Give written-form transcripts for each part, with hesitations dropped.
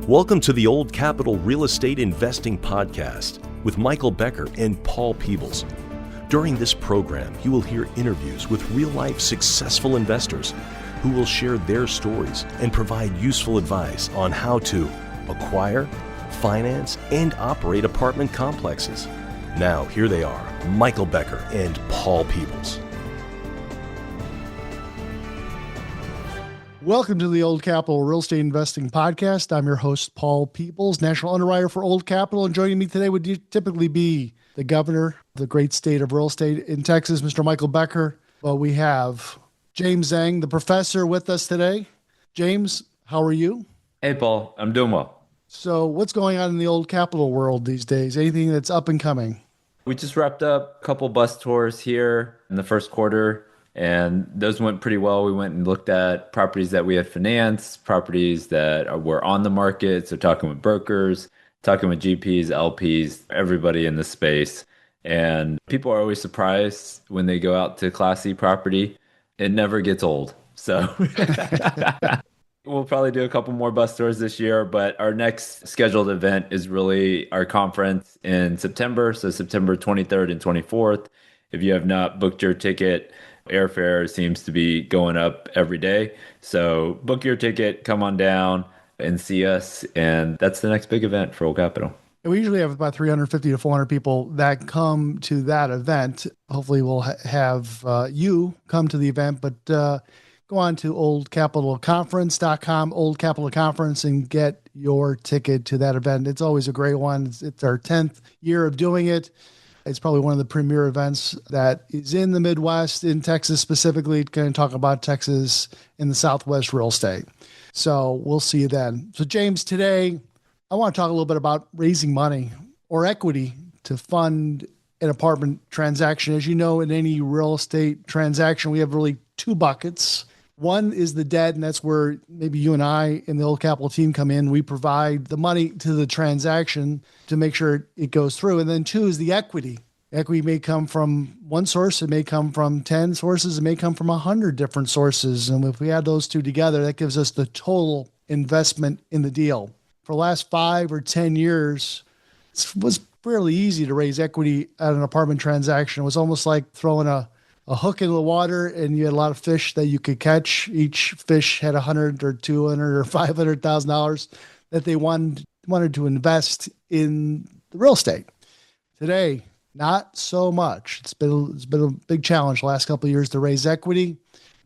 Welcome to the Old Capital Real Estate Investing Podcast with Michael Becker and Paul Peebles. During this program, you will hear interviews with real-life successful investors who will share their stories and provide useful advice on how to acquire, finance, and operate apartment complexes. Now, here they are, Michael Becker and Paul Peebles. Welcome to the Old Capital Real Estate Investing Podcast. I'm your host, Paul Peebles, National Underwriter for Old Capital. And joining me today would typically be the governor of the great state of real estate in Texas, Mr. Michael Becker. Well, we have James Zhang, the professor, with us today. James, how are you? Hey, Paul. I'm doing well. So what's going on in the Old Capital world these days? Anything that's up and coming? We just wrapped up a couple bus tours here in the first quarter, and those went pretty well. We went and looked at properties that we had financed, properties that were on the market. So talking with brokers, talking with GPs, LPs, everybody in the space. And people are always surprised when they go out to Class C property. It never gets old. So we'll probably do a couple more bus tours this year, but our next scheduled event is really our conference in September. So September 23rd and 24th. If you have not booked your ticket, airfare seems to be going up every day. So book your ticket, come on down and see us. And that's the next big event for Old Capital. We usually have about 350 to 400 people that come to that event. Hopefully we'll have you come to the event, but go on to oldcapitalconference.com, Old Capital Conference, and get your ticket to that event. It's always a great one. It's our 10th year of doing it. It's probably one of the premier events that is in the Midwest, in Texas specifically, going to talk about Texas in the Southwest real estate. So we'll see you then. So James, today I want to talk a little bit about raising money or equity to fund an apartment transaction. As you know, in any real estate transaction, we have really two buckets. One is the debt, and that's where maybe you and I and the Old Capital team come in. We provide the money to the transaction to make sure it goes through. And then two is the equity. Equity may come from one source. It may come from 10 sources. It may come from 100 different sources. And if we add those two together, that gives us the total investment in the deal. For the last 5 or 10 years, it was fairly easy to raise equity at an apartment transaction. It was almost like throwing a hook into the water, and you had a lot of fish that you could catch. Each fish had $100 or $200 or $500,000 that they wanted to invest in the real estate. Today, not so much. It's been a big challenge the last couple of years to raise equity.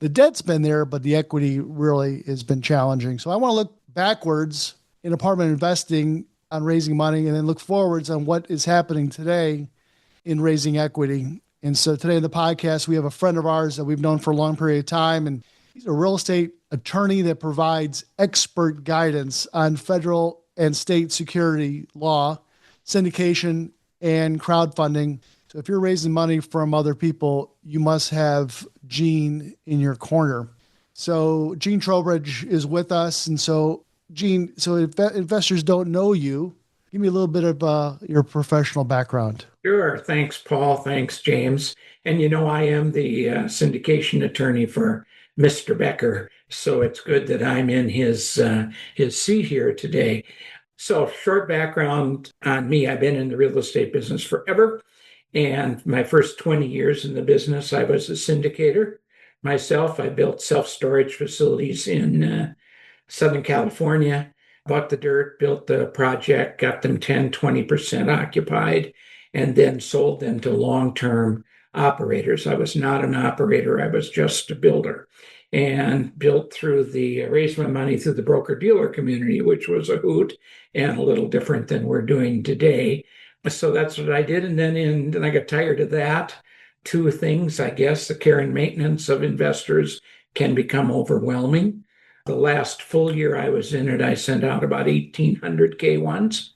The debt's been there, but the equity really has been challenging. So I want to look backwards in apartment investing on raising money, and then look forwards on what is happening today in raising equity. And so today in the podcast, we have a friend of ours that we've known for a long period of time, and he's a real estate attorney that provides expert guidance on federal and state security law, syndication, and crowdfunding. So if you're raising money from other people, you must have Gene in your corner. So Gene Trowbridge is with us. And so Gene, so if investors don't know you, give me a little bit of your professional background. Sure. Thanks, Paul. Thanks, James. And I am the syndication attorney for Mr. Becker, so it's good that I'm in his seat here today. So short background on me, I've been in the real estate business forever. And my first 20 years in the business, I was a syndicator. Myself, I built self-storage facilities in Southern California, bought the dirt, built the project, got them 10, 20% occupied, and then sold them to long-term operators. I was not an operator. I was just a builder, and built raised my money through the broker-dealer community, which was a hoot and a little different than we're doing today. So that's what I did. And then I got tired of that. Two things, I guess: the care and maintenance of investors can become overwhelming. The last full year I was in it, I sent out about 1,800 K1s,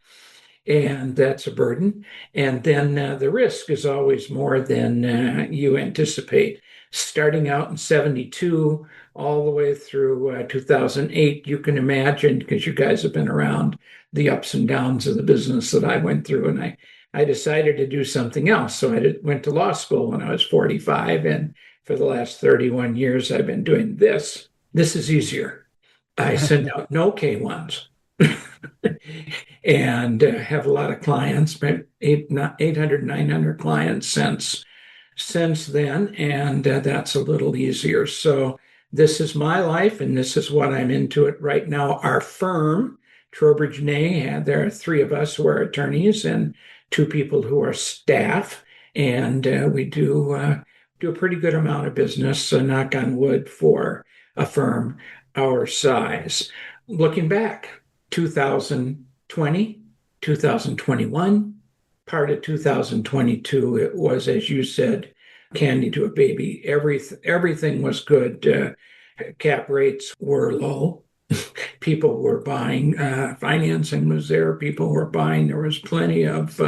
and that's a burden. And then the risk is always more than you anticipate. Starting out in 72, all the way through 2008, you can imagine, because you guys have been around, the ups and downs of the business that I went through. And I decided to do something else. So I went to law school when I was 45, and for the last 31 years, I've been doing this. This is easier. I send out no K1s. and have a lot of clients, 800, 900 clients since then, and that's a little easier. So this is my life, and this is what I'm into it right now. Our firm, Trowbridge Nay, there are three of us who are attorneys and two people who are staff, and we do a pretty good amount of business, knock on wood, for a firm our size. Looking back, 2020, 2021, part of 2022, it was, as you said, candy to a baby. Everything was good. Cap rates were low. People were buying. Financing was there. People were buying. There was plenty of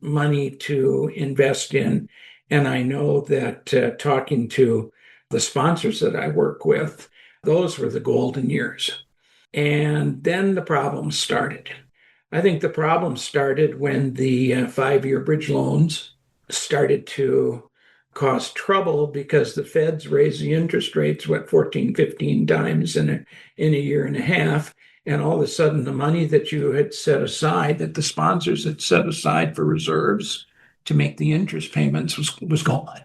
money to invest in. And I know that talking to the sponsors that I work with, those were the golden years. And then the problems started. I think the problem started when the 5-year bridge loans started to cause trouble because the feds raised the interest rates, 14, 15 times in a year and a half. And all of a sudden, the money that you had set aside, that the sponsors had set aside for reserves to make the interest payments, was gone.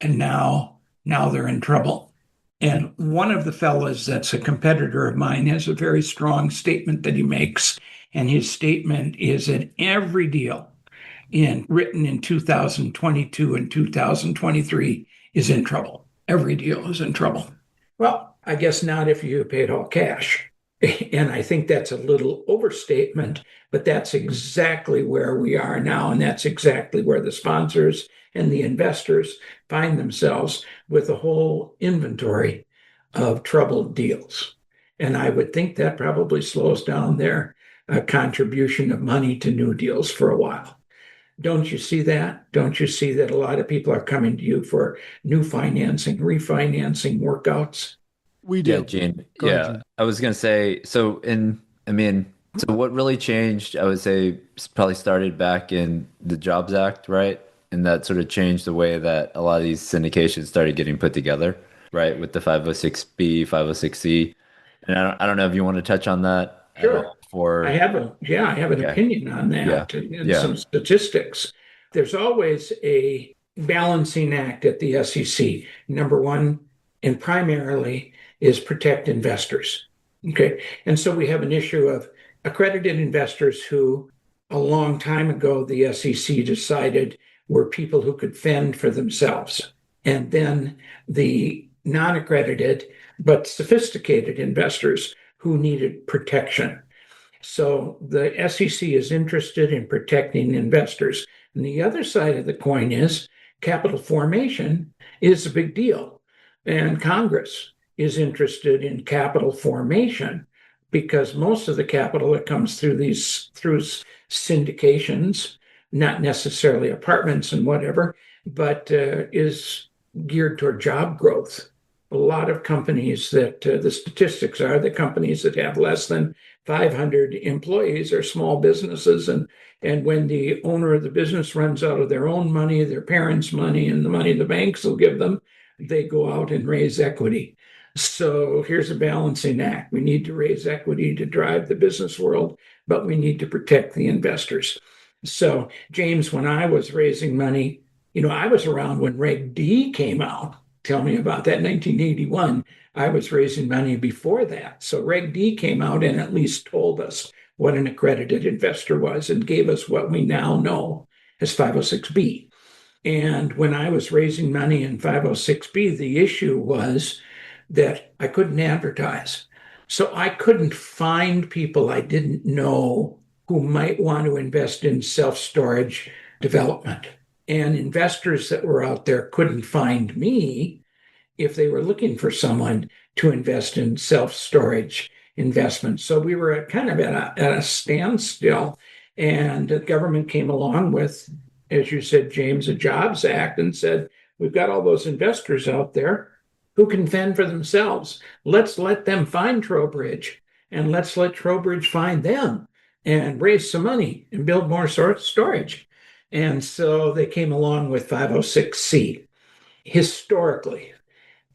And now they're in trouble. And one of the fellows that's a competitor of mine has a very strong statement that he makes. And his statement is that every deal written in 2022 and 2023 is in trouble. Every deal is in trouble. Well, I guess not if you paid all cash. And I think that's a little overstatement, but that's exactly where we are now. And that's exactly where the sponsors and the investors find themselves, with a whole inventory of troubled deals. And I would think that probably slows down their contribution of money to new deals for a while. Don't you see that? Don't you see that a lot of people are coming to you for new financing, refinancing workouts? We do. Yeah, Gene. Go ahead, Yeah, Gene. I was gonna say. So what really changed? I would say probably started back in the Jobs Act, right? And that sort of changed the way that a lot of these syndications started getting put together, right? With the 506B, 506C. And I don't know if you want to touch on that at Sure. all for. I have an Okay. opinion on Yeah. that and Yeah. some statistics. There's always a balancing act at the SEC. Number one, and primarily, is protect investors. Okay. And so we have an issue of accredited investors who, a long time ago, the SEC decided were people who could fend for themselves. And then the non-accredited but sophisticated investors who needed protection. So the SEC is interested in protecting investors. And the other side of the coin is capital formation is a big deal. And Congress is interested in capital formation because most of the capital that comes through syndications, not necessarily apartments and whatever, but is geared toward job growth. A lot of companies that the statistics are the companies that have less than 500 employees are small businesses. And when the owner of the business runs out of their own money, their parents' money, and the money the banks will give them, they go out and raise equity. So here's a balancing act. We need to raise equity to drive the business world, but we need to protect the investors. So, James, when I was raising money, I was around when Reg D came out. Tell me about that. 1981. I was raising money before that. So Reg D came out and at least told us what an accredited investor was and gave us what we now know as 506B. And when I was raising money in 506B, the issue was that I couldn't advertise. So I couldn't find people I didn't know who might want to invest in self-storage development. And investors that were out there couldn't find me if they were looking for someone to invest in self-storage investments. So we were kind of at a standstill. And the government came along with, as you said, James, a Jobs Act, and said, we've got all those investors out there who can fend for themselves. Let's let them find Trowbridge, and let's let Trowbridge find them and raise some money and build more storage. And so they came along with 506C. Historically,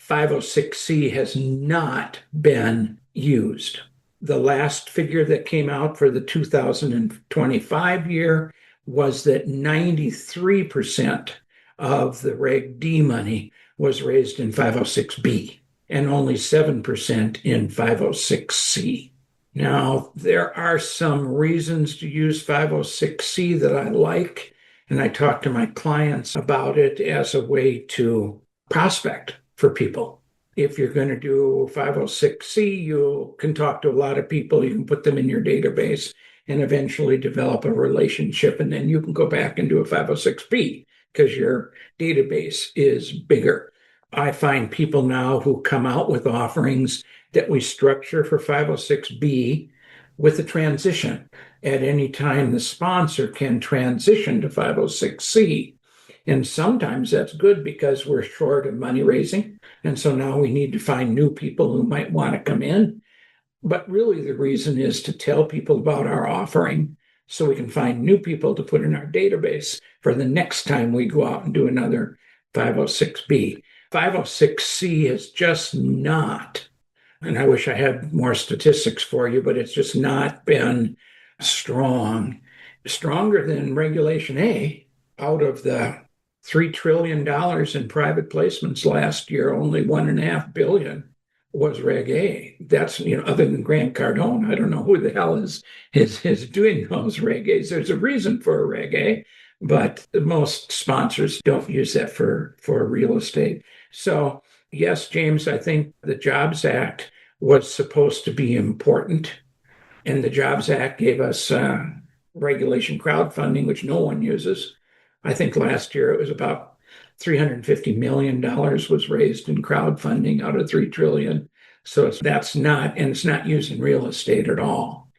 506C has not been used. The last figure that came out for the 2025 year was that 93% of the Reg D money was raised in 506B and only 7% in 506C. Now, there are some reasons to use 506C that I like, and I talk to my clients about it as a way to prospect for people. If you're going to do 506C, you can talk to a lot of people, you can put them in your database and eventually develop a relationship, and then you can go back and do a 506B because your database is bigger. I find people now who come out with offerings that we structure for 506B with a transition. At any time, the sponsor can transition to 506C. And sometimes that's good because we're short of money raising. And so now we need to find new people who might want to come in. But really, the reason is to tell people about our offering so we can find new people to put in our database for the next time we go out and do another 506B. 506C is just not, and I wish I had more statistics for you, but it's just not been strong. Stronger than Regulation A. Out of the $3 trillion in private placements last year, only $1.5 billion was Reg A. That's, other than Grant Cardone, I don't know who the hell is doing those Reg A's. There's a reason for a Reg A, but most sponsors don't use that for real estate. So, yes, James, I think the Jobs Act was supposed to be important. And the Jobs Act gave us regulation crowdfunding, which no one uses. I think last year it was about $350 million was raised in crowdfunding out of $3 trillion. So it's not used in real estate at all.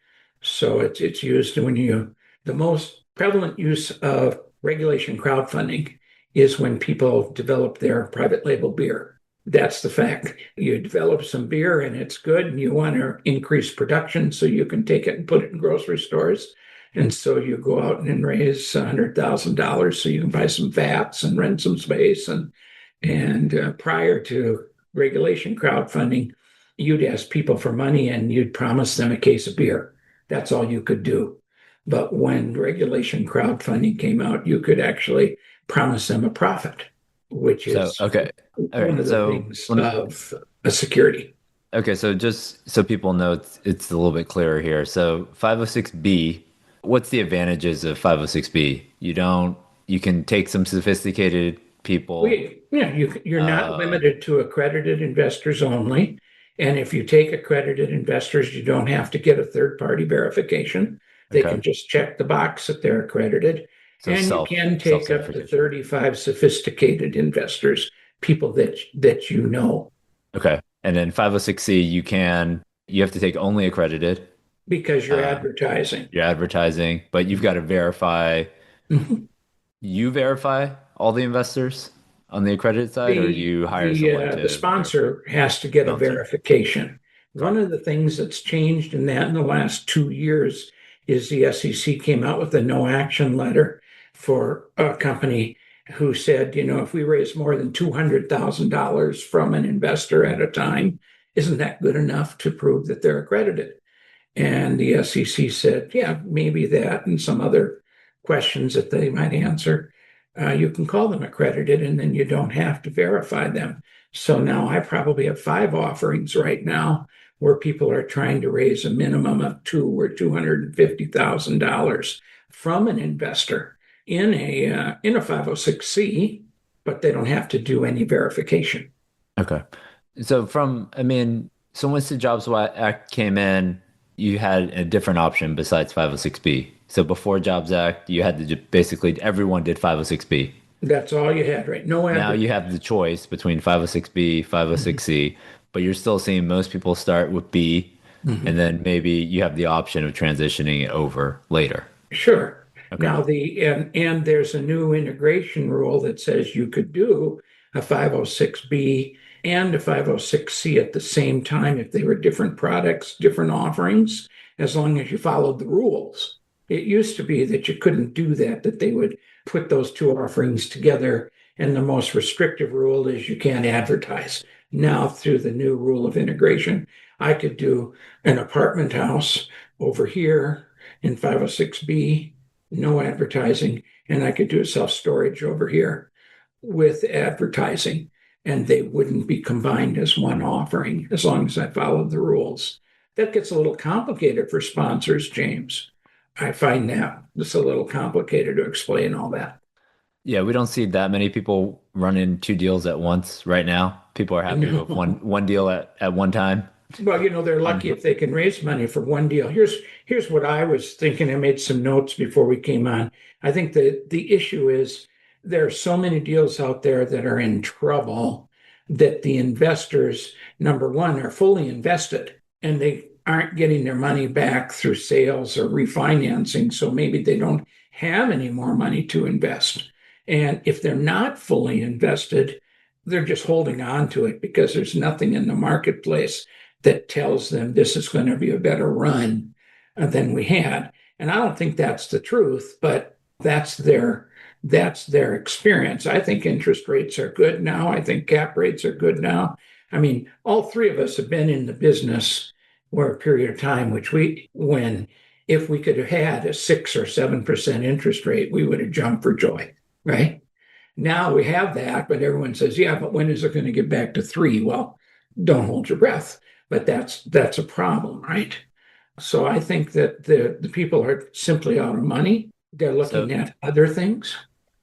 So it's used the most prevalent use of regulation crowdfunding is when people develop their private label beer. That's the fact. You develop some beer and it's good and you want to increase production so you can take it and put it in grocery stores. And so you go out and raise $100,000 so you can buy some vats and rent some space. And prior to regulation crowdfunding, you'd ask people for money and you'd promise them a case of beer. That's all you could do. But when regulation crowdfunding came out, you could actually promise them a profit, which is one of the things of a security. Okay, so just so people know it's a little bit clearer here. So 506B, what's the advantages of 506B? You can take some sophisticated people. You're not limited to accredited investors only. And if you take accredited investors, you don't have to get a third-party verification. They can just check the box that they're accredited. So you can take up to 35 sophisticated investors, people that you know. Okay. And then 506C, you have to take only accredited. Because you're advertising. You're advertising, but you've got to verify. Mm-hmm. You verify all the investors on the accredited side, or you hire someone to? The sponsor has to get a verification. One of the things that's changed in the last 2 years is the SEC came out with a no action letter for a company who said, if we raise more than $200,000 from an investor at a time, isn't that good enough to prove that they're accredited? And the SEC said, yeah, maybe that and some other questions that they might answer. You can call them accredited and then you don't have to verify them. So now I probably have 5 offerings right now where people are trying to raise a minimum of $200,000 or $250,000 from an investor in a 506C, but they don't have to do any verification. Okay. So once the Jobs Act came in, you had a different option besides 506B. So before Jobs Act, you had to basically everyone did 506B. That's all you had, right? Now you have the choice between 506B, 506C, but you're still seeing most people start with B, and then maybe you have the option of transitioning it over later. Sure. Okay. Now and there's a new integration rule that says you could do a 506B and a 506C at the same time if they were different products, different offerings, as long as you followed the rules. It used to be that you couldn't do that they would put those two offerings together. And the most restrictive rule is you can't advertise. Now, through the new rule of integration, I could do an apartment house over here in 506B, no advertising, and I could do a self-storage over here with advertising, and they wouldn't be combined as one offering as long as I followed the rules. That gets a little complicated for sponsors, James. I find that it's a little complicated to explain all that. Yeah, we don't see that many people running two deals at once right now. People are happy with one deal at one time. Well, they're lucky if they can raise money for one deal. Here's what I was thinking. I made some notes before we came on. I think that the issue is there are so many deals out there that are in trouble that the investors, number one, are fully invested and they aren't getting their money back through sales or refinancing. So maybe they don't have any more money to invest. And if they're not fully invested, they're just holding on to it because there's nothing in the marketplace that tells them this is going to be a better run than we had. And I don't think that's the truth, but that's their experience. I think interest rates are good now. I think cap rates are good now. I mean, all three of us have been in the business for a period of time, when if we could have had a 6 or 7% interest rate, we would have jumped for joy, right? Now we have that, but everyone says, yeah, but when is it going to get back to 3? Well, don't hold your breath, but that's a problem, right? So I think that the people are simply out of money. They're looking at other things.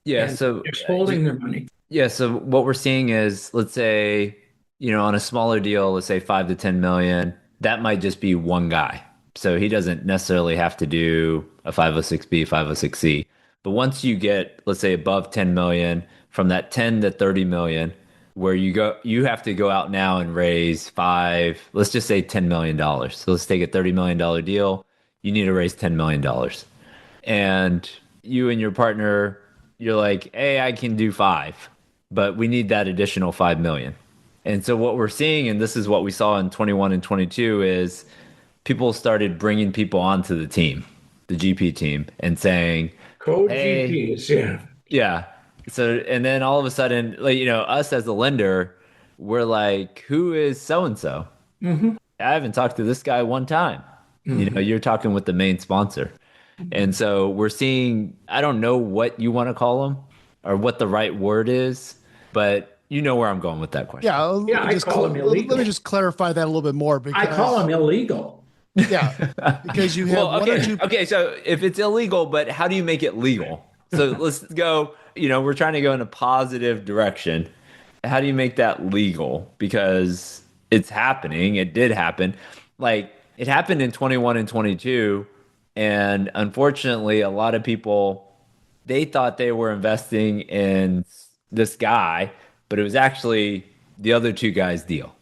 Yeah, so just holding their money. Yeah, so what we're seeing is, let's say, on a smaller deal, let's say 5 to 10 million, that might just be one guy. So he doesn't necessarily have to do a 506B, 506C. But once you get, let's say, above 10 million, from that 10 to 30 million, where you have to go out now and raise let's just say $10 million. So let's take a $30 million deal. You need to raise $10 million. And you and your partner, you're like, hey, I can do 5, but we need that additional 5 million. And so what we're seeing, and this is what we saw in 21 and 22, is people started bringing people onto the team, the GP team, and saying, co-GPs, hey, yeah. So, and then all of a sudden, us as a lender, we're like, who is so-and-so? Mm-hmm. I haven't talked to this guy one time. Mm-hmm. You're talking with the main sponsor. And so we're seeing, I don't know what you want to call them or what the right word is, but you know where I'm going with that question. Yeah, I call them illegal. Let me just clarify that a little bit more. Because, I call them illegal. Yeah, because you have one or two. Okay, so if it's illegal, but how do you make it legal? So let's go, we're trying to go in a positive direction. How do you make that legal? Because it's happening. It did happen. Like, it happened in 21 and 22. And unfortunately, a lot of people, they thought they were investing in this guy, but it was actually the other two guys' deal.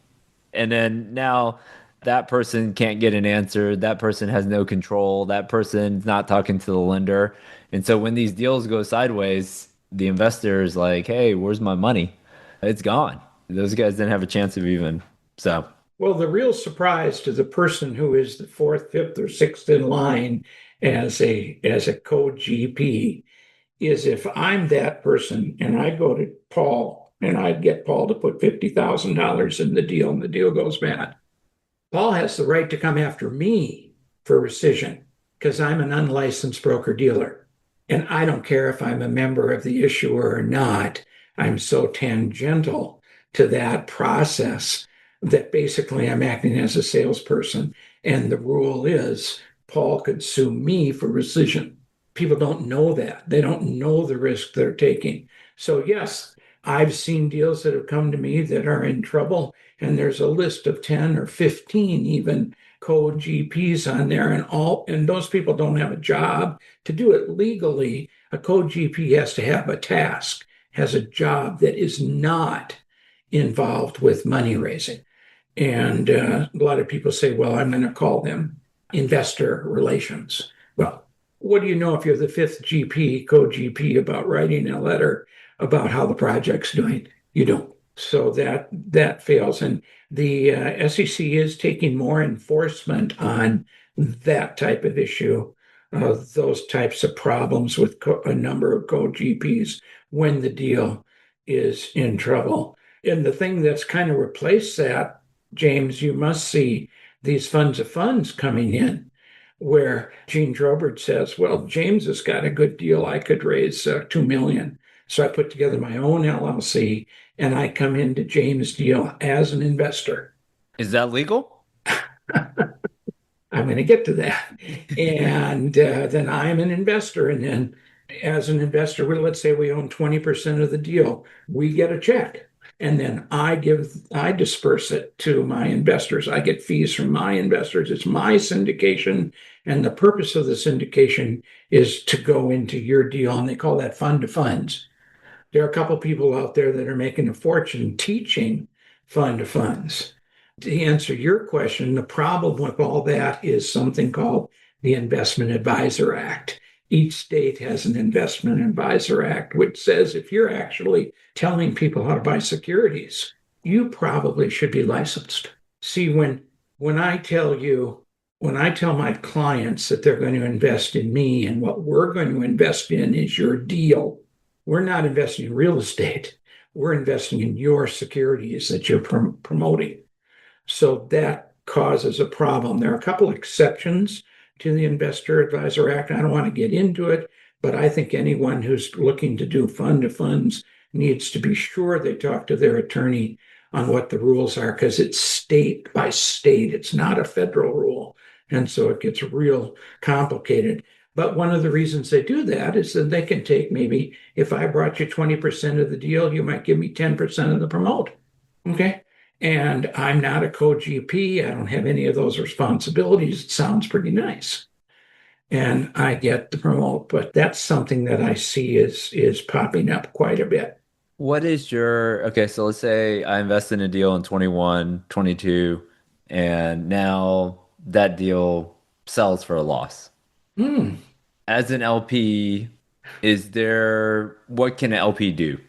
And then now that person can't get an answer. That person has no control. That person's not talking to the lender. And so when these deals go sideways, the investor is like, hey, where's my money? It's gone. Those guys didn't have a chance of even, so. Well, the real surprise to the person who is the 4th, 5th, or 6th in line as a co-GP is if I'm that person and I go to Paul and I get Paul to put $50,000 in the deal and the deal goes bad. Paul has the right to come after me for rescission because I'm an unlicensed broker-dealer. And I don't care if I'm a member of the issuer or not. I'm so tangential to that process that basically I'm acting as a salesperson. And the rule is Paul could sue me for rescission. People don't know that. They don't know the risk they're taking. So yes, I've seen deals that have come to me that are in trouble, and there's a list of 10 or 15 even co-GPs on there, and those people don't have a job. To do it legally, a co-GP has to have a task, has a job that is not involved with money raising. And a lot of people say, well, I'm going to call them investor relations. Well, what do you know if you're the 5th GP, co-GP, about writing a letter about how the project's doing? You don't. So that fails. And the SEC is taking more enforcement on that type of issue, those types of problems with a number of co-GPs when the deal is in trouble. And the thing that's kind of replaced that, James, you must see these funds of funds coming in where Gene Trowbridge says, well, James has got a good deal. I could raise 2 million. So I put together my own LLC and I come into James' deal as an investor. Is that legal? I'm going to get to that. And then I'm an investor. And then as an investor, well, let's say we own 20% of the deal, we get a check. And then I disperse it to my investors. I get fees from my investors. It's my syndication. And the purpose of the syndication is to go into your deal. And they call that fund to funds. There are a couple of people out there that are making a fortune teaching fund to funds. To answer your question, the problem with all that is something called the Investment Advisor Act. Each state has an Investment Advisor Act, which says if you're actually telling people how to buy securities, you probably should be licensed. See, when I tell my clients that they're going to invest in me and what we're going to invest in is your deal, we're not investing in real estate. We're investing in your securities that you're promoting. So that causes a problem. There are a couple exceptions to the Investor Advisor Act. I don't want to get into it, but I think anyone who's looking to do fund to funds needs to be sure they talk to their attorney on what the rules are, because it's state by state. It's not a federal rule. And so it gets real complicated. But one of the reasons they do that is that they can take, maybe if I brought you 20% of the deal, you might give me 10% of the promote. Okay. And I'm not a co-GP. I don't have any of those responsibilities. It sounds pretty nice. And I get the promote, but that's something that I see is popping up quite a bit. What is okay, so let's say I invest in a deal in 21, 22, and now that deal sells for a loss. As an LP, what can an LP do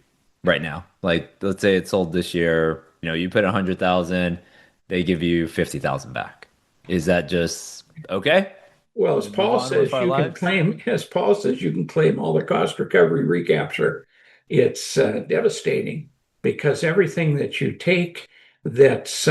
right now? Like, let's say it sold this year, you put 100,000, they give you 50,000 back. Is that just okay? Well, as Paul says, you can claim all the cost recovery recapture. It's devastating because everything that you take that's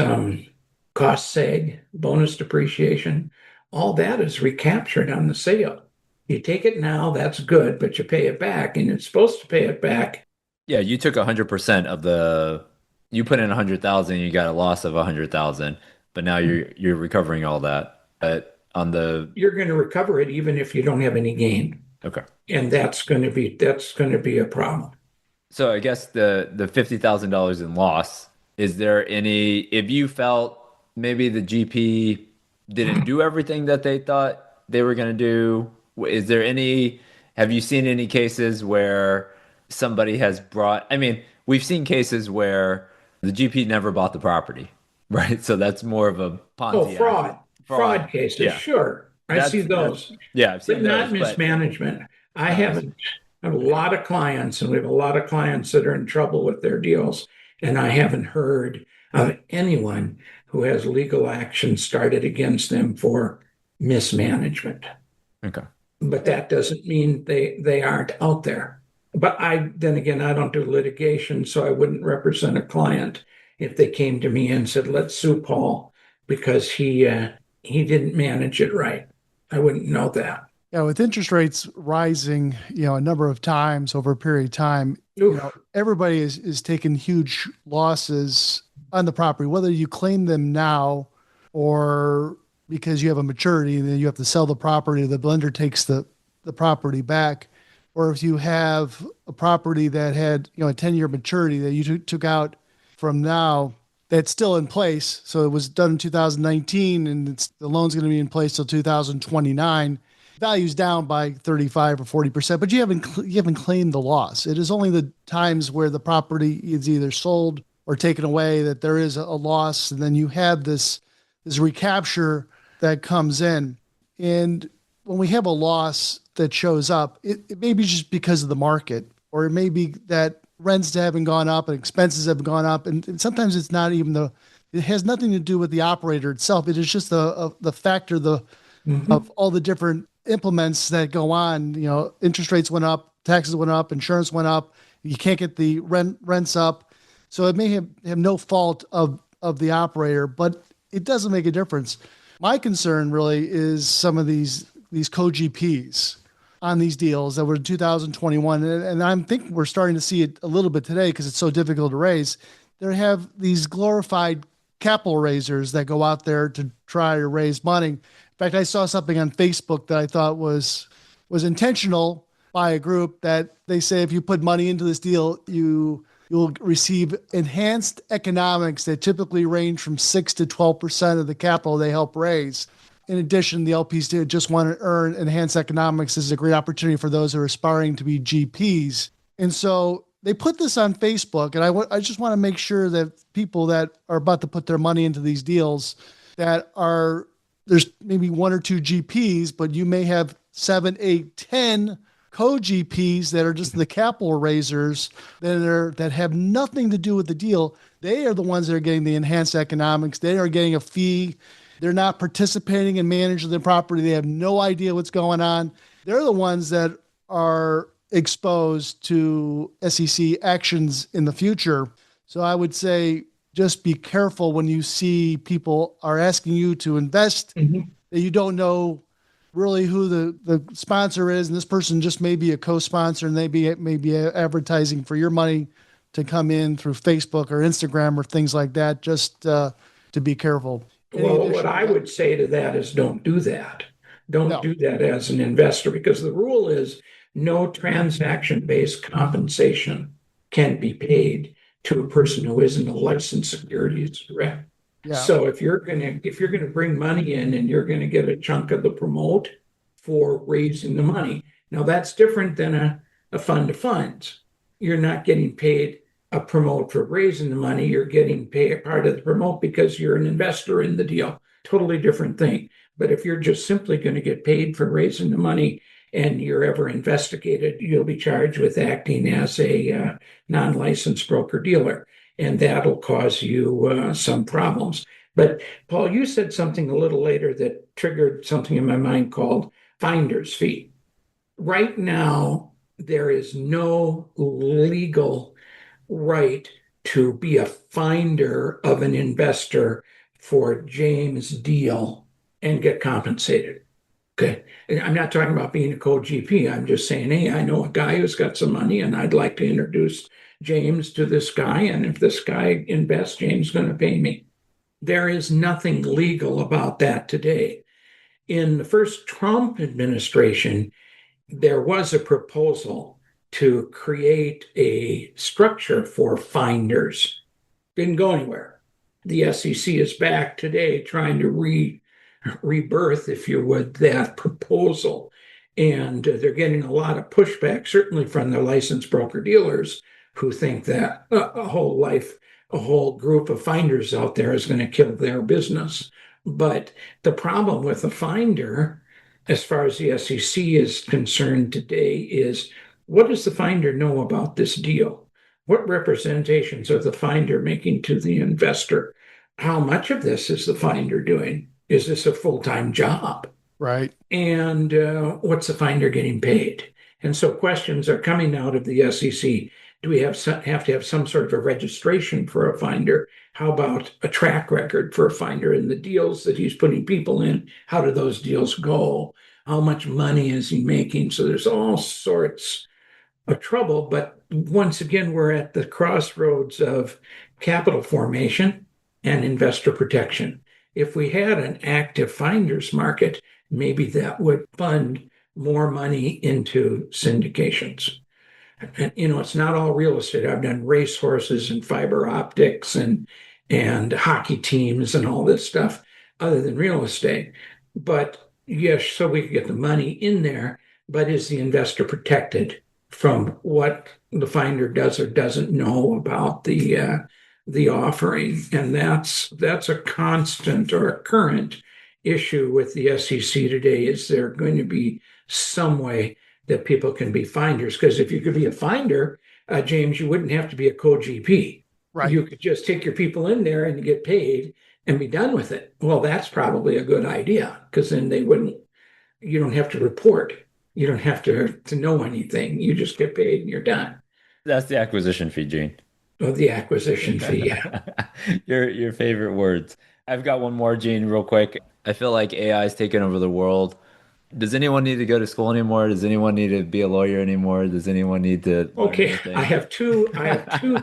cost seg, bonus depreciation, all that is recaptured on the sale. You take it now, that's good, but you pay it back, and it's supposed to pay it back. Yeah, you took 100% you put in 100,000, you got a loss of 100,000, but now you're recovering all that. But you're going to recover it even if you don't have any gain. Okay. And that's going to be a problem. So I guess the $50,000 in loss, is there any, if you felt maybe the GP didn't do everything that they thought they were going to do, have you seen any cases where somebody has we've seen cases where the GP never bought the property, right? So that's more of a Ponzi. Oh, fraud cases, yeah. Sure. I see those. Yeah, I've seen but not those, mismanagement. I have a lot of clients, and we have a lot of clients that are in trouble with their deals, and I haven't heard of anyone who has legal action started against them for mismanagement. Okay. But that doesn't mean they aren't out there. But then again, I don't do litigation, so I wouldn't represent a client if they came to me and said, let's sue Paul because he didn't manage it right. I wouldn't know that. Yeah, with interest rates rising, a number of times over a period of time, everybody is taking huge losses on the property, whether you claim them now or because you have a maturity and then you have to sell the property, the lender takes the property back. Or if you have a property that had, a 10-year maturity that you took out from now, that's still in place. So it was done in 2019 and the loan's going to be in place till 2029. Value's down by 35 or 40%, but you haven't claimed the loss. It is only the times where the property is either sold or taken away that there is a loss, and then you have this recapture that comes in. And when we have a loss that shows up, it may be just because of the market, or it may be that rents haven't gone up and expenses have gone up, and sometimes it's not even it has nothing to do with the operator itself. It is just the factor of all the different implements that go on. Interest rates went up, taxes went up, insurance went up. You can't get the rents up. So it may have no fault of the operator, but it doesn't make a difference. My concern really is some of these co-GPs on these deals that were in 2021. And I'm thinking we're starting to see it a little bit today because it's so difficult to raise. They have these glorified capital raisers that go out there to try to raise money. In fact, I saw something on Facebook that I thought was intentional by a group that they say if you put money into this deal, you'll receive enhanced economics that typically range from 6 to 12% of the capital they help raise. In addition, the LPs just want to earn enhanced economics. This is a great opportunity for those who are aspiring to be GPs. And so they put this on Facebook, and I just want to make sure that people that are about to put their money into these deals there's maybe 1 or 2 GPs, but you may have 7, 8, 10 co-GPs that are just the capital raisers that have nothing to do with the deal. They are the ones that are getting the enhanced economics. They are getting a fee. They're not participating in managing the property. They have no idea what's going on. They're the ones that are exposed to SEC actions in the future. So I would say just be careful when you see people are asking you to invest that you don't know really who the sponsor is. And this person just may be a co-sponsor and they may be advertising for your money to come in through Facebook or Instagram or things like that. Just to be careful. Well, what I would say to that is don't do that. Don't do that as an investor, because the rule is no transaction-based compensation can be paid to a person who isn't a licensed securities rep. Yeah. So if you're gonna bring money in and you're gonna get a chunk of the promote for raising the money, now that's different than a fund of funds. You're not getting paid a promote for raising the money. You're getting paid part of the promote because you're an investor in the deal. Totally different thing. But if you're just simply going to get paid for raising the money and you're ever investigated, you'll be charged with acting as a non-licensed broker-dealer, and that'll cause you some problems. But Paul, you said something a little later that triggered something in my mind called finder's fee. Right now, there is no legal right to be a finder of an investor for James' deal and get compensated. Okay. I'm not talking about being a co-GP. I'm just saying, hey, I know a guy who's got some money and I'd like to introduce James to this guy. And if this guy invests, James is going to pay me. There is nothing legal about that today. In the first Trump administration, there was a proposal to create a structure for finders. Didn't go anywhere. The SEC is back today trying to rebirth, if you would, that proposal. And they're getting a lot of pushback, certainly from the licensed broker-dealers who think that a whole group of finders out there is going to kill their business. But the problem with a finder, as far as the SEC is concerned today, is what does the finder know about this deal? What representations are the finder making to the investor? How much of this is the finder doing? Is this a full-time job? Right. And what's the finder getting paid? And so questions are coming out of the SEC. Do we have to have some sort of a registration for a finder? How about a track record for a finder in the deals that he's putting people in? How do those deals go? How much money is he making? So there's all sorts of trouble. But once again, we're at the crossroads of capital formation and investor protection. If we had an active finders market, maybe that would fund more money into syndications. And, it's not all real estate. I've done racehorses and fiber optics and hockey teams and all this stuff other than real estate. But yes, so we could get the money in there, but is the investor protected from what the finder does or doesn't know about the offering? And that's a constant or a current issue with the SEC today. Is there going to be some way that people can be finders? Because if you could be a finder, James, you wouldn't have to be a co-GP. Right. You could just take your people in there and get paid and be done with it. Well, that's probably a good idea, because then you don't have to report. You don't have to know anything. You just get paid and you're done. That's the acquisition fee, Gene. of the acquisition fee. Your favorite words. I've got one more, Gene, real quick. I feel like AI is taking over the world. Does anyone need to go to school anymore? Does anyone need to be a lawyer anymore? Does anyone need to learn Okay, I anything? have two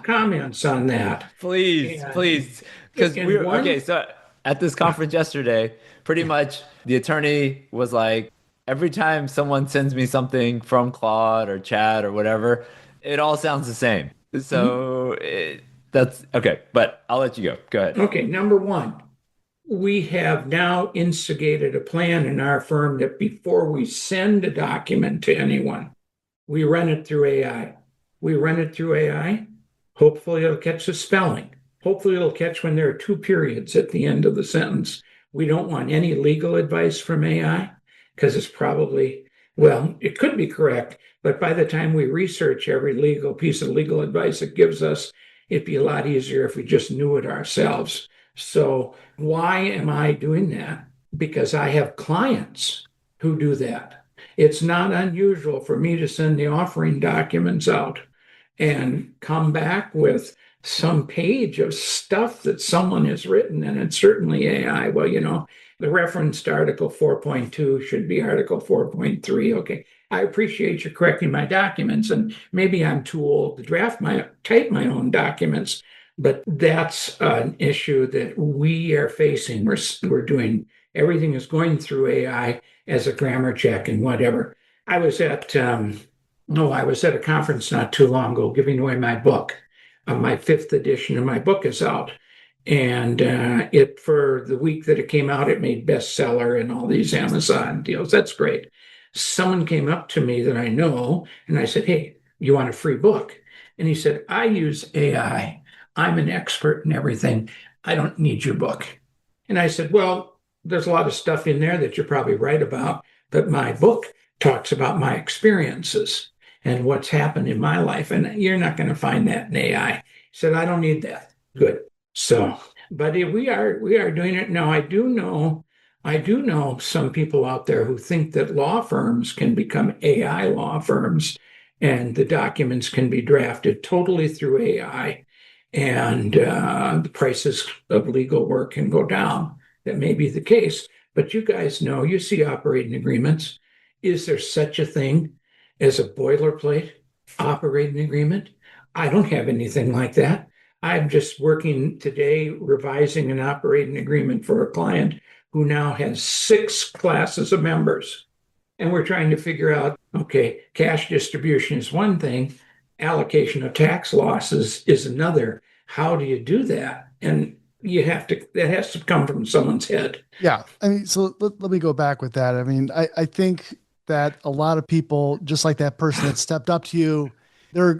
comments on that. Please, And please. Because and we're okay. one, So at this conference yesterday, pretty much the attorney was like, every time someone sends me something from Claude or Chat or whatever, it all sounds the same. So that's okay. But I'll let you go. Go ahead. okay, number one, we have now instigated a plan in our firm that before we send a document to anyone, we run it through AI. We run it through AI. Hopefully, it'll catch the spelling. Hopefully, it'll catch when there are two periods at the end of the sentence. We don't want any legal advice from AI because it's probably, well, it could be correct, but by the time we research every legal piece of legal advice it gives us, it'd be a lot easier if we just knew it ourselves. So, why am I doing that? Because I have clients who do that. It's not unusual for me to send the offering documents out and come back with some page of stuff that someone has written, and it's certainly AI. Well, the reference to Article 4.2 should be Article 4.3. Okay, I appreciate you correcting my documents, and maybe I'm too old to type my own documents, but that's an issue that we are facing. We're doing everything is going through AI as a grammar check and whatever. I was at I was at a conference not too long ago giving away my book. My fifth edition of my book is out, and it for the week that it came out, it made bestseller and all these Amazon deals. That's great. Someone came up to me that I know, and I said, "Hey, you want a free book?" And he said, "I use AI. I'm an expert in everything. I don't need your book." And I said, "Well, there's a lot of stuff in there that you're probably right about, but my book talks about my experiences and what's happened in my life. And you're not going to find that in AI." He said, "I don't need that." Good. So, but we are doing it now. I do know some people out there who think that law firms can become AI law firms and the documents can be drafted totally through AI and the prices of legal work can go down. That may be the case, but you guys know, you see operating agreements. Is there such a thing as a boilerplate operating agreement? I don't have anything like that. I'm just working today revising an operating agreement for a client who now has 6 classes of members. And we're trying to figure out, okay, cash distribution is one thing, allocation of tax losses is another. How do you do that? And that has to come from someone's head. Yeah. I mean, so let me go back with that. I mean, I think that a lot of people, just like that person that stepped up to you,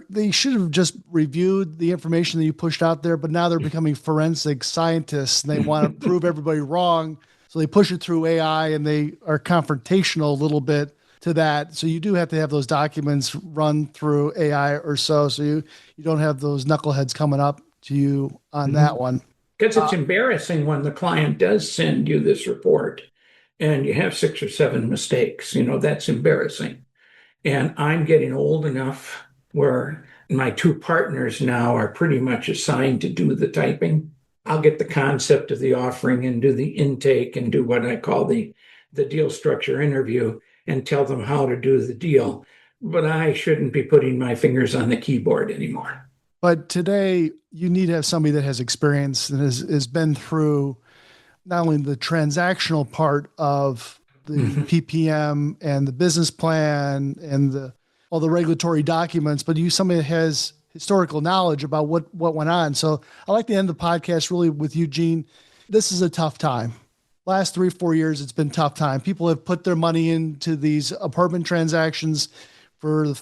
they should have just reviewed the information that you pushed out there, but now they're becoming forensic scientists and they want to prove everybody wrong. So they push it through AI and they are confrontational a little bit to that. So you do have to have those documents run through AI or so you don't have those knuckleheads coming up to you on that one. Because it's embarrassing when the client does send you this report and you have 6 or 7 mistakes. That's embarrassing. And I'm getting old enough where my 2 partners now are pretty much assigned to do the typing. I'll get the concept of the offering and do the intake and do what I call the deal structure interview and tell them how to do the deal. But I shouldn't be putting my fingers on the keyboard anymore. But today, you need to have somebody that has experience and has been through not only the transactional part of the PPM and the business plan and all the regulatory documents, but somebody that has historical knowledge about what went on. So I like to end the podcast really with Eugene. This is a tough time. Last 3-4 years, it's been tough time. People have put their money into these apartment transactions for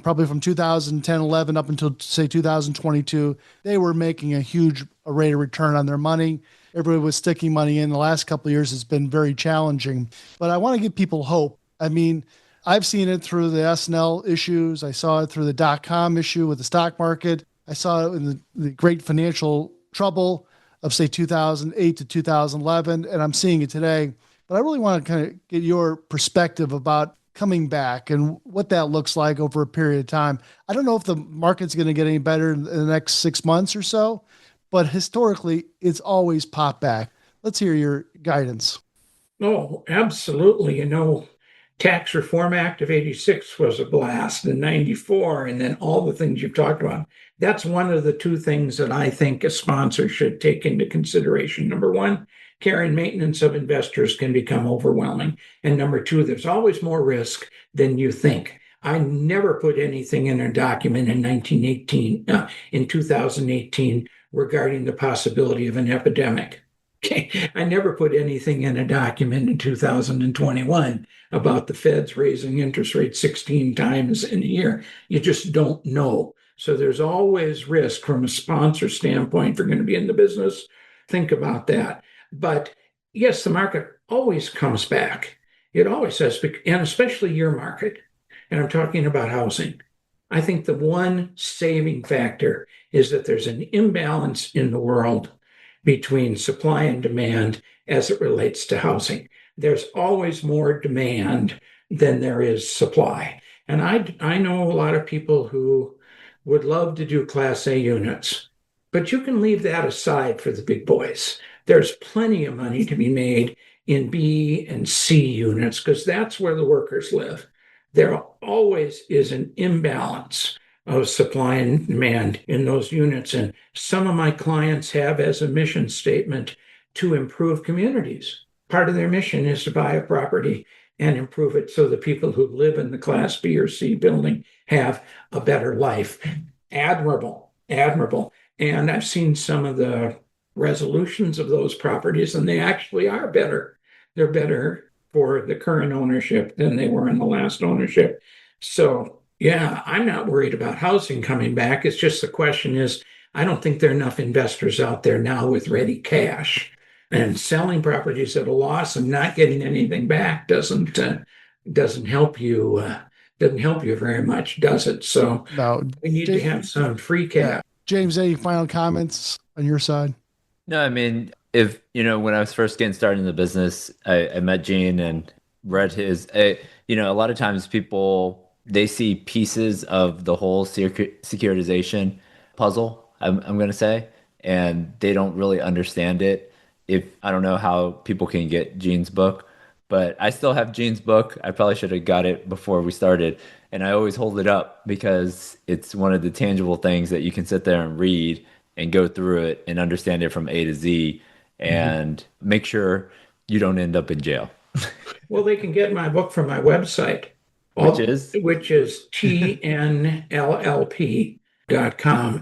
probably from 2010, 11 up until say 2022. They were making a huge rate of return on their money. Everybody was sticking money in. The last couple of years has been very challenging, but I want to give people hope. I mean, I've seen it through the S&L issues. I saw it through the .com issue with the stock market. I saw it in the great financial trouble of say 2008 to 2011, and I'm seeing it today. But I really want to kind of get your perspective about coming back and what that looks like over a period of time. I don't know if the market's going to get any better in the next 6 months or so, but historically, it's always popped back. Let's hear your guidance. Oh, absolutely. Tax Reform Act of 86 was a blast, and 94, and then all the things you've talked about. That's one of the two things that I think a sponsor should take into consideration. Number one, care and maintenance of investors can become overwhelming. And number two, there's always more risk than you think. I never put anything in a document in 2018 regarding the possibility of an epidemic. Okay. I never put anything in a document in 2021 about the Feds raising interest rates 16 times in a year. You just don't know. So there's always risk from a sponsor standpoint. If you're going to be in the business, think about that. But yes, the market always comes back. It always does, and especially your market. And I'm talking about housing. I think the one saving factor is that there's an imbalance in the world between supply and demand as it relates to housing. There's always more demand than there is supply. And I know a lot of people who would love to do Class A units, but you can leave that aside for the big boys. There's plenty of money to be made in B and C units because that's where the workers live. There always is an imbalance of supply and demand in those units. And some of my clients have as a mission statement to improve communities. Part of their mission is to buy a property and improve it so the people who live in the Class B or C building have a better life. Admirable, admirable. And I've seen some of the resolutions of those properties, and they actually are better. They're better for the current ownership than they were in the last ownership. So yeah, I'm not worried about housing coming back. It's just the question is, I don't think there are enough investors out there now with ready cash. And selling properties at a loss and not getting anything back doesn't help you very much, does it? So No, we need to have some free cash. Yeah. James, any final comments on your side? No, I mean, if, when I was first getting started in the business, I met Gene and read a lot of times people, they see pieces of the whole securitization puzzle, I'm going to say, and they don't really understand it. I don't know how people can get Gene's book, but I still have Gene's book. I probably should have got it before we started. And I always hold it up because it's one of the tangible things that you can sit there and read and go through it and understand it from A to Z and make sure you don't end up in jail. Well, they can get my book from my website, which is tnllp.com.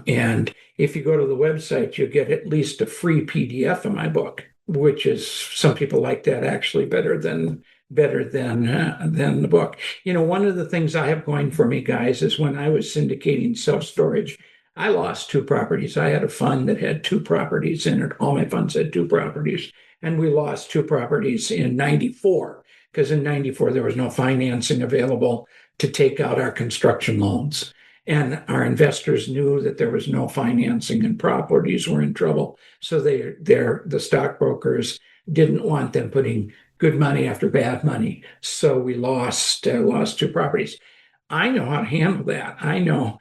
And if you go to the website, you get at least a free PDF of my book, which is, some people like that actually better than the book. One of the things I have going for me, guys, is when I was syndicating self-storage, I lost 2 properties. I had a fund that had 2 properties in it. All my funds had 2 properties. And we lost 2 properties in 94, because in 94, there was no financing available to take out our construction loans. And our investors knew that there was no financing and properties were in trouble. So the stockbrokers didn't want them putting good money after bad money. So we lost 2 properties. I know how to handle that. I know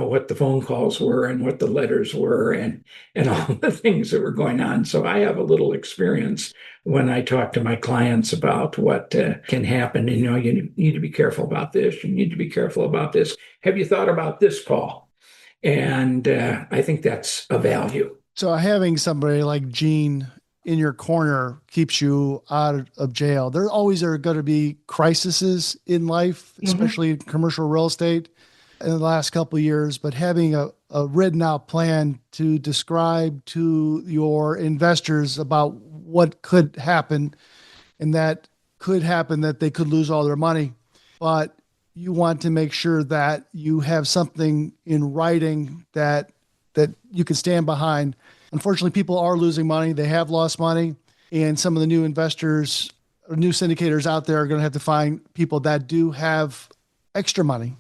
what the phone calls were and what the letters were and all the things that were going on. So I have a little experience when I talk to my clients about what can happen. You need to be careful about this. You need to be careful about this. Have you thought about this, Paul? And I think that's a value. So having somebody like Gene in your corner keeps you out of jail. There always are going to be crises in life, especially in commercial real estate in the last couple of years, but having a written out plan to describe to your investors about what could happen, and that could happen that they could lose all their money, but you want to make sure that you have something in writing that you can stand behind. Unfortunately, people are losing money. They have lost money, and some of the new investors or new syndicators out there are going to have to find people that do have extra money.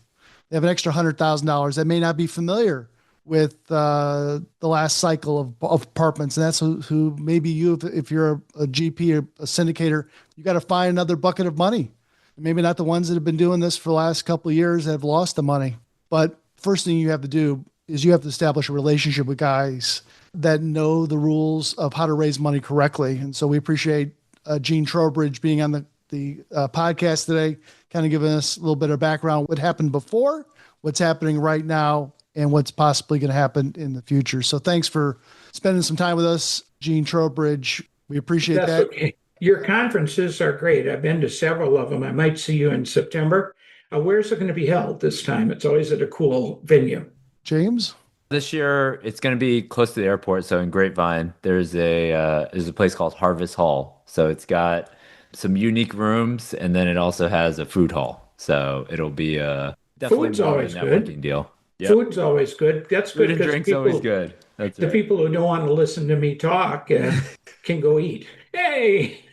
They have an extra $100,000 that may not be familiar with the last cycle of apartments. And that's who maybe you, if you're a GP or a syndicator, you got to find another bucket of money Maybe not the ones that have been doing this for the last couple of years that have lost the money. But first thing you have to do is you have to establish a relationship with guys that know the rules of how to raise money correctly. And so we appreciate Gene Trowbridge being on the podcast today, kind of giving us a little bit of background, what happened before, what's happening right now, and what's possibly going to happen in the future. So thanks for spending some time with us, Gene Trowbridge. We appreciate That's that. okay. Your conferences are great. I've been to several of them. I might see you in September. Where's it going to be held this time? It's always at a cool venue. James? This year, it's going to be close to the airport. So in Grapevine, there's a place called Harvest Hall. So it's got some unique rooms, and then it also has a food hall. So it'll be definitely Food's more of a always networking good. deal. Yep. Food's always good. That's good Food and because drink's always good. That's the right. people who don't want to listen to me talk can go eat. Hey!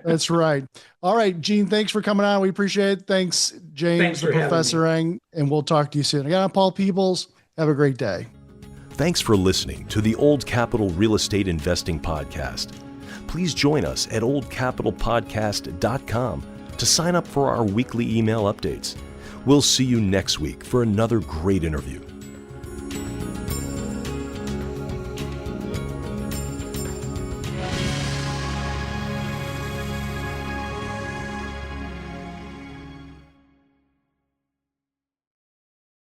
That's right. All right, Gene, thanks for coming on. We appreciate it. Thanks, James, Thanks the for having Professor Eng, and we'll talk to you soon. Again, I'm Paul Peebles. Have a great day. Thanks for listening to the Old Capital Real Estate Investing Podcast. Please join us at oldcapitalpodcast.com to sign up for our weekly email updates. We'll see you next week for another great interview.